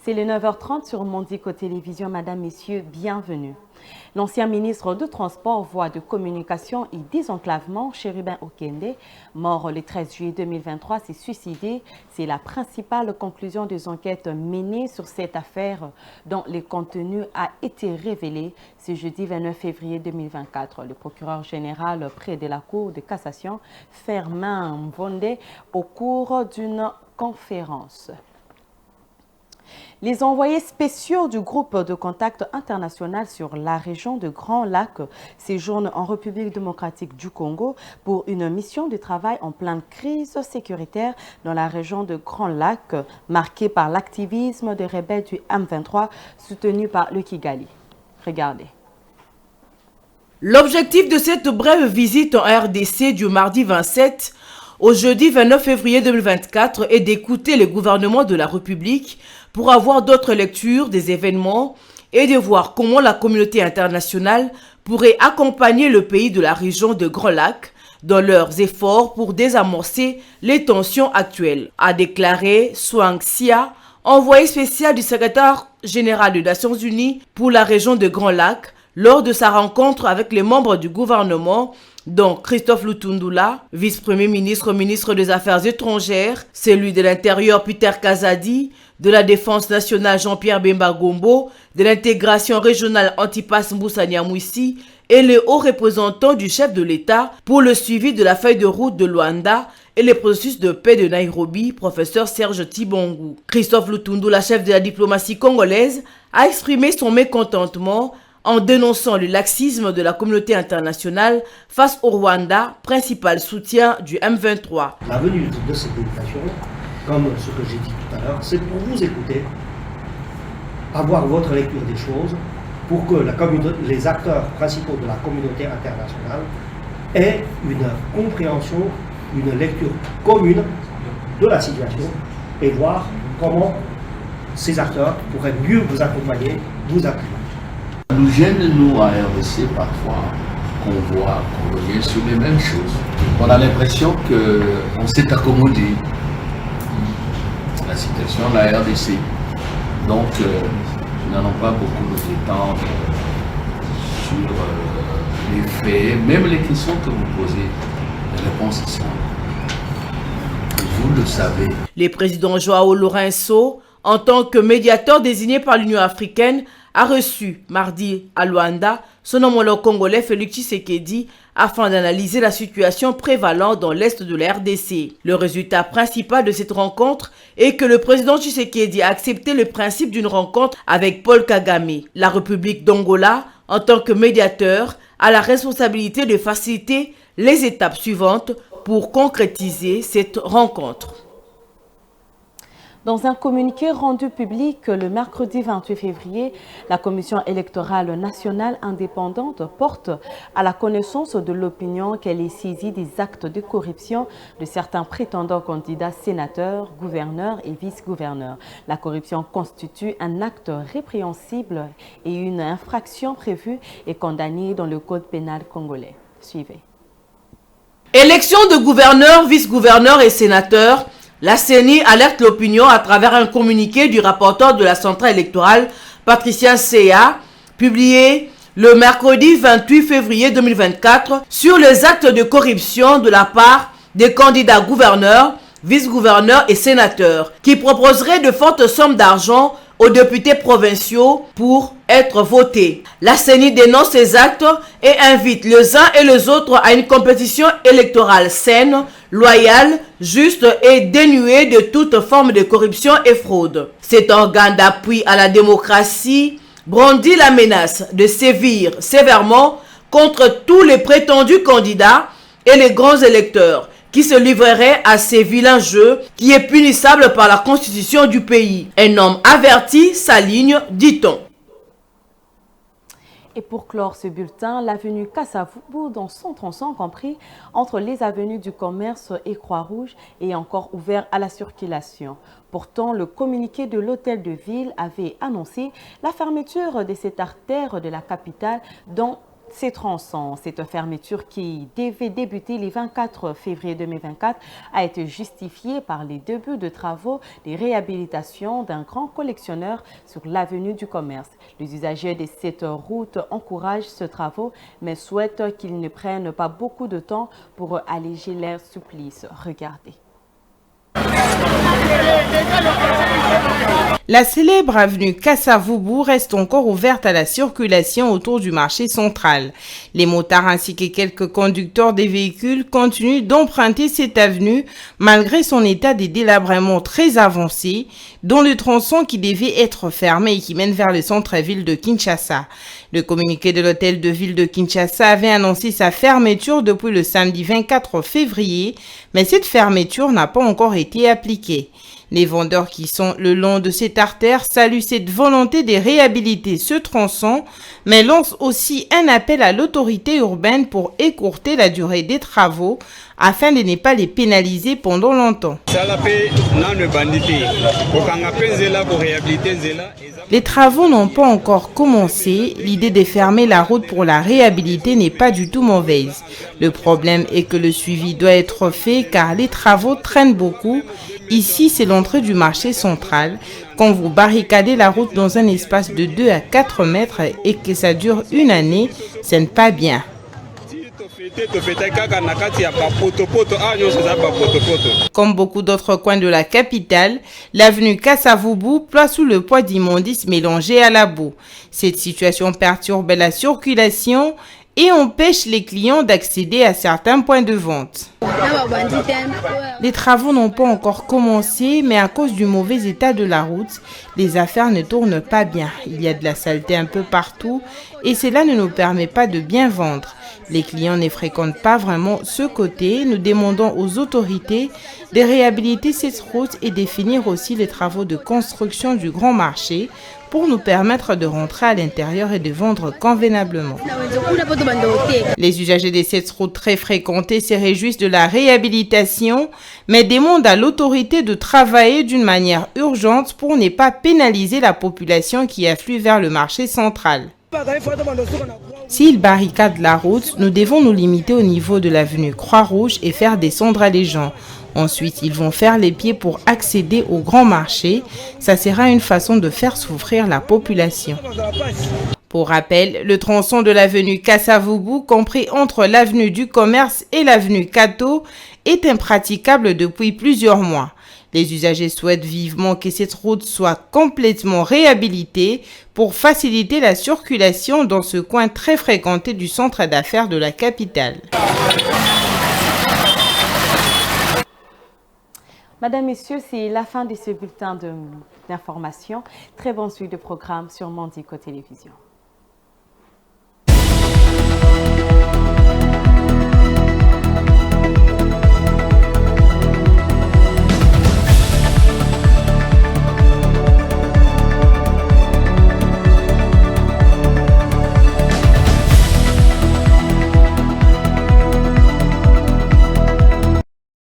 C'est le 9h30 sur Mondico Télévision. Madame, Messieurs, bienvenue. L'ancien ministre de Transport, Voies de Communication et Désenclavement, Chérubin Okende, mort le 13 juillet 2023, s'est suicidé. C'est la principale conclusion des enquêtes menées sur cette affaire dont le contenu a été révélé ce jeudi 29 février 2024. Le procureur général près de la Cour de cassation, Firmin Mvonde, au cours d'une conférence. Les envoyés spéciaux du groupe de contact international sur la région de Grand Lac séjournent en République démocratique du Congo pour une mission de travail en pleine crise sécuritaire dans la région de Grand Lac, marquée par l'activisme des rebelles du M23 soutenus par le Kigali. Regardez. L'objectif de cette brève visite en RDC du mardi 27 au jeudi 29 février 2024 est d'écouter le gouvernement de la République pour avoir d'autres lectures des événements et de voir comment la communauté internationale pourrait accompagner le pays de la région de Grand Lac dans leurs efforts pour désamorcer les tensions actuelles, a déclaré Swang Sia, envoyé spécial du secrétaire général des Nations Unies pour la région de Grand Lac, lors de sa rencontre avec les membres du gouvernement, dont Christophe Lutundula, vice-premier ministre, ministre des Affaires étrangères, celui de l'Intérieur Peter Kazadi, de la Défense nationale Jean-Pierre Bemba Gombo, de l'intégration régionale Antipas Moussa Nyamwisi et le haut représentant du chef de l'État pour le suivi de la feuille de route de Luanda et les processus de paix de Nairobi, professeur Serge Tibongu. Christophe Lutundula, chef de la diplomatie congolaise, a exprimé son mécontentement en dénonçant le laxisme de la communauté internationale face au Rwanda, principal soutien du M23. La venue de cette délégation, comme ce que j'ai dit tout à l'heure, c'est pour vous écouter, avoir votre lecture des choses, pour que les acteurs principaux de la communauté internationale aient une compréhension, une lecture commune de la situation et voir comment ces acteurs pourraient mieux vous accompagner, vous appuyer. Nous gêne, nous, à RDC, parfois, qu'on voit, qu'on revient sur les mêmes choses. On a l'impression qu'on s'est accommodé la situation de la RDC. Donc, nous n'allons pas beaucoup nous étendre sur les faits, même les questions que vous posez, les réponses y sont. Vous le savez. Le président Joao Lourenço, en tant que médiateur désigné par l'Union africaine, a reçu mardi à Luanda son homologue congolais Félix Tshisekedi afin d'analyser la situation prévalente dans l'est de la RDC. Le résultat principal de cette rencontre est que le président Tshisekedi a accepté le principe d'une rencontre avec Paul Kagame. La République d'Angola, en tant que médiateur, a la responsabilité de faciliter les étapes suivantes pour concrétiser cette rencontre. Dans un communiqué rendu public le mercredi 28 février, la Commission électorale nationale indépendante porte à la connaissance de l'opinion qu'elle est saisie des actes de corruption de certains prétendants candidats sénateurs, gouverneurs et vice-gouverneurs. La corruption constitue un acte répréhensible et une infraction prévue et condamnée dans le Code pénal congolais. Suivez. Élection de gouverneurs, vice-gouverneurs et sénateurs. La CENI alerte l'opinion à travers un communiqué du rapporteur de la centrale électorale, Patricia Seya, publié le mercredi 28 février 2024 sur les actes de corruption de la part des candidats gouverneurs, vice-gouverneurs et sénateurs qui proposeraient de fortes sommes d'argent aux députés provinciaux pour être votés. La CENI dénonce ces actes et invite les uns et les autres à une compétition électorale saine, loyale, juste et dénuée de toute forme de corruption et fraude. Cet organe d'appui à la démocratie brandit la menace de sévir sévèrement contre tous les prétendus candidats et les grands électeurs qui se livrerait à ces vilains jeux qui est punissable par la constitution du pays. Un homme averti s'aligne, dit-on. Et pour clore ce bulletin, l'avenue Kasavubu dans son tronçon compris entre les avenues du Commerce et Croix-Rouge est encore ouvert à la circulation. Pourtant, le communiqué de l'hôtel de ville avait annoncé la fermeture de cette artère de la capitale dont ces tronçons. Cette fermeture qui devait débuter le 24 février 2024 a été justifiée par les débuts de travaux de réhabilitation d'un grand collectionneur sur l'avenue du Commerce. Les usagers de cette route encouragent ce travaux mais souhaitent qu'ils ne prennent pas beaucoup de temps pour alléger leur supplice. Regardez. La célèbre avenue Kasavubu reste encore ouverte à la circulation autour du marché central. Les motards ainsi que quelques conducteurs des véhicules continuent d'emprunter cette avenue malgré son état de délabrement très avancé, dont le tronçon qui devait être fermé et qui mène vers le centre-ville de Kinshasa. Le communiqué de l'hôtel de ville de Kinshasa avait annoncé sa fermeture depuis le samedi 24 février, mais cette fermeture n'a pas encore été appliquée. Les vendeurs qui sont le long de cette artère saluent cette volonté de réhabiliter ce tronçon, mais lancent aussi un appel à l'autorité urbaine pour écourter la durée des travaux afin de ne pas les pénaliser pendant longtemps. Les travaux n'ont pas encore commencé. L'idée de fermer la route pour la réhabiliter n'est pas du tout mauvaise. Le problème est que le suivi doit être fait car les travaux traînent beaucoup. Ici, c'est l'entrée du marché central. Quand vous barricadez la route dans un espace de 2 à 4 mètres et que ça dure une année, ce n'est pas bien. Comme beaucoup d'autres coins de la capitale, l'avenue Kasavubu ploie sous le poids d'immondices mélangés à la boue. Cette situation perturbe la circulation et empêche les clients d'accéder à certains points de vente. Les travaux n'ont pas encore commencé, mais à cause du mauvais état de la route, les affaires ne tournent pas bien. Il y a de la saleté un peu partout et cela ne nous permet pas de bien vendre. Les clients ne fréquentent pas vraiment ce côté. Nous demandons aux autorités de réhabiliter cette route et de finir aussi les travaux de construction du grand marché pour nous permettre de rentrer à l'intérieur et de vendre convenablement. Les usagers de cette route très fréquentée se réjouissent de la réhabilitation, mais demandent à l'autorité de travailler d'une manière urgente pour ne pas pénaliser la population qui afflue vers le marché central. S'ils barricadent la route, nous devons nous limiter au niveau de l'avenue Croix-Rouge et faire descendre les gens. Ensuite, ils vont faire les pieds pour accéder au grand marché. Ça sera une façon de faire souffrir la population. Pour rappel, le tronçon de l'avenue Kasavubu, compris entre l'avenue du Commerce et l'avenue Kato, est impraticable depuis plusieurs mois. Les usagers souhaitent vivement que cette route soit complètement réhabilitée pour faciliter la circulation dans ce coin très fréquenté du centre d'affaires de la capitale. Madame, Messieurs, c'est la fin de ce bulletin d'information. Très bonne suite de programme sur Mandico Télévision.